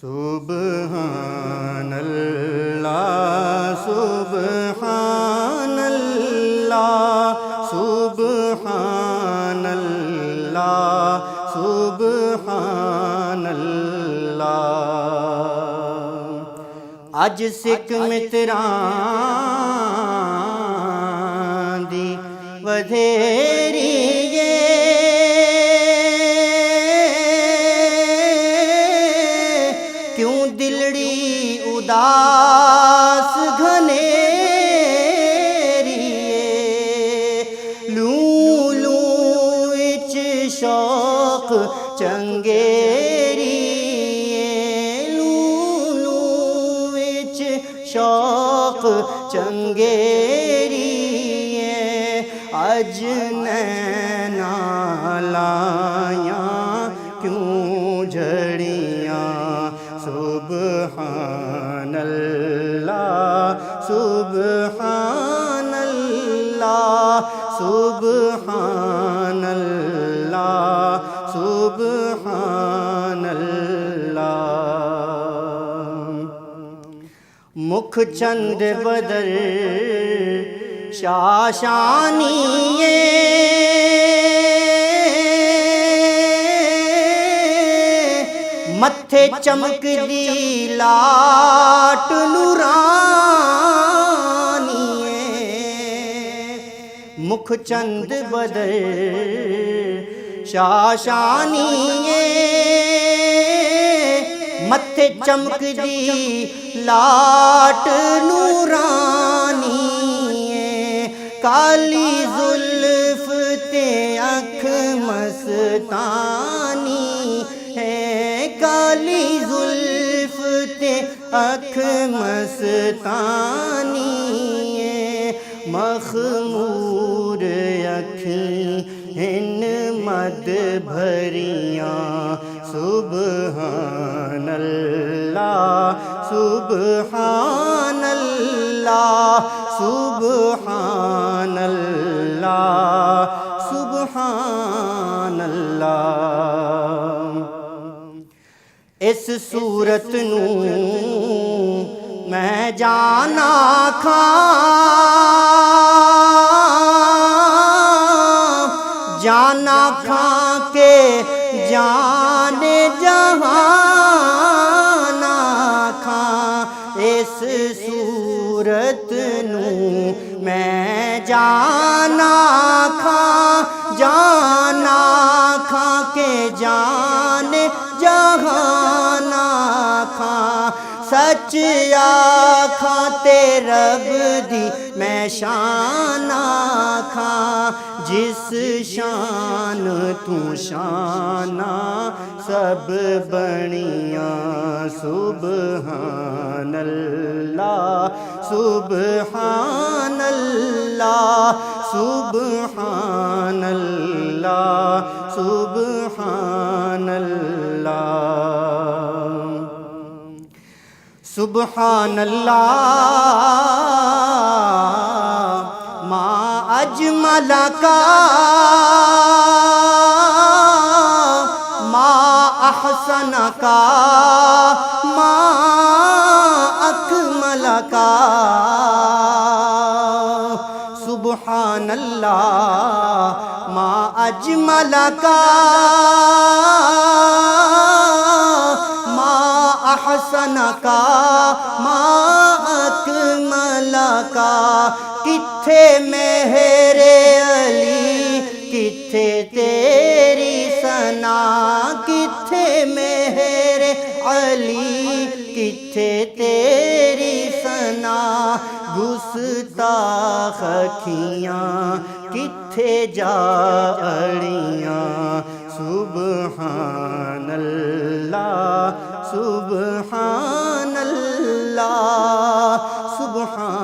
سبحان اللہ سبحان اللہ سبحان اللہ سبحان اللہ اج سکھ متران دی ودھیری کیوں دلڑی اداس گھنیری لوں لوں وچ شوق چنگیری لوں لوں وچ شوق چنگیری اج نینا لایاں کیوں جھڑیاں سبحان اللہ سبحان اللہ سبحان اللہ سبحان اللہ مکھ چند بدر شاشانی متھے چمک دی لاٹ نورانی مکھ چند بدر شاشانی متھے چمک دی لاٹ نورانی کالی زلف تے اکھ مستانی ہے کالی زلف تے اکھ مستانی مخمور اکھیں مد بھریاں سبحان اللہ سبحان اللہ سبحان اللہ سبحان اللہ اس صورت نوں میں جانا کھاں کے جان جہان کھاں اس صورت نوں میں جانا کھاں کے جان جہان کھاں سچ آکھاں تے رب دی میں شان آکھاں جس شان تو شانہ سب بنیاں سبحان اللہ سبحان اللہ سبحان اللہ سبحان اللہ سبحان اللہ ما اجمل کا ما احسن کا ما اکمل کا سبحان اللہ ما اجمل کا ما احسن کا ما اکمل کا کتھے مہر علی کتھے تیری ثنا کتھے مہر علی کتھے تیری ثنا گستاخ اکھیاں کتھے جا اڑیاں سبحان اللہ سبحان اللہ سبحان